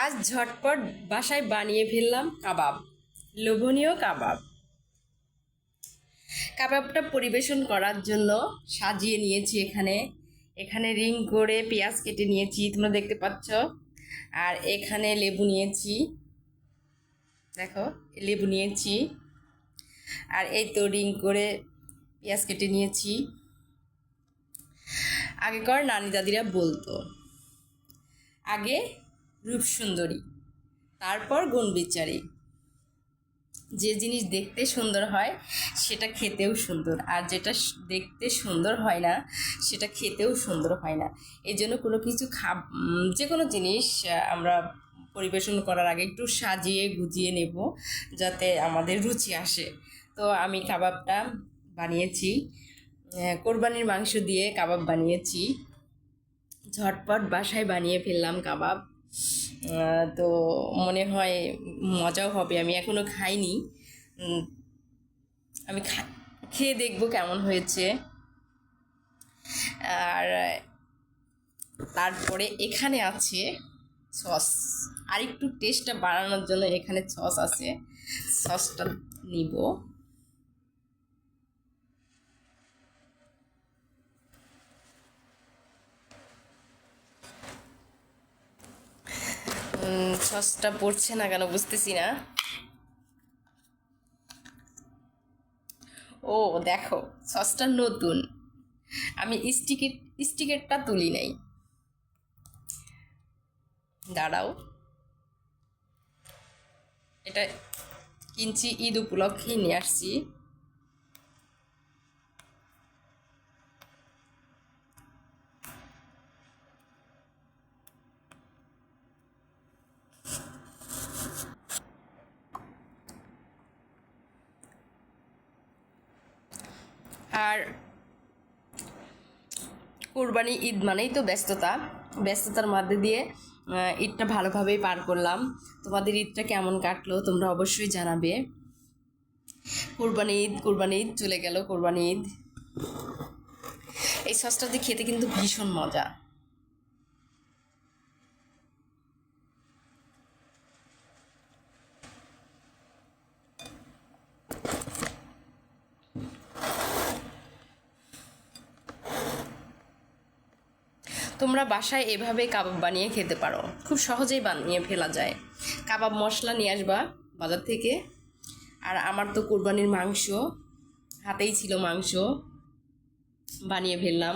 আজ ঝটপট বাসায় বানিয়ে ফেললাম কাবাব, লোভনীয় কাবাব। কাবাবটা পরিবেশন করার জন্য সাজিয়ে নিয়েছি এখানে এখানে রিং করে পেঁয়াজ কেটে নিয়েছি, তোমরা দেখতে পাচ্ছ। আর এখানে লেবু নিয়েছি, দেখো লেবু নিয়েছি। আর এই তো রিং করে পেঁয়াজ কেটে নিয়েছি। আগেকার নানি দাদিরা বলতো, আগে রূপসুন্দরী, তারপর গুণবিচারী। যে জিনিস দেখতে সুন্দর হয় সেটা খেতেও সুন্দর, আর যেটা দেখতে সুন্দর হয় না সেটা খেতেও সুন্দর হয় না। এই জন্য কোনো কিছু যে কোনো জিনিস আমরা পরিবেশন করার আগে একটু সাজিয়ে গুজিয়ে নেব, যাতে আমাদের রুচি আসে। তো আমি কাবাবটা বানিয়েছি, কোরবানির মাংস দিয়ে কাবাব বানিয়েছি। ঝটপট বাসায় বানিয়ে ফেললাম কাবাব। তো মনে হয় মজাও হবে। আমি এখনও খাইনি, আমি খেয়ে দেখবো কেমন হয়েছে। আর তারপরে এখানে আছে সস, আর একটু টেস্টটা বাড়ানোর জন্য এখানে সস আছে, সসটা নিব। সসটা পড়ছে না কেন বুঝতেছি না। ও দেখো, সসটা নতুন, আমি স্টিকেরটা তুলি নাই। দাঁড়াও, এটা কিনছি, ঈদ উপলক্ষেই নিয়ে আসছি। আর কুরবানি ঈদ মানেই তো ব্যস্ততার মধ্যে দিয়ে ঈদটা ভালোভাবেই পার করলাম। তোমাদের ঈদটা কেমন কাটলো তোমরা অবশ্যই জানাবে। কুরবানি ঈদ চলে গেল, কুরবানি ঈদ। এই সসটা দিয়ে খেতে কিন্তু ভীষণ মজা। তোমরা বাসায় এভাবে কাবাব বানিয়ে খেতে পারো, খুব সহজেই বানিয়ে ফেলা যায়। কাবাব মশলা নিয়ে আসবা বাজার থেকে। আর আমার তো কোরবানির মাংস হাতেই ছিল, মাংস বানিয়ে ফেললাম।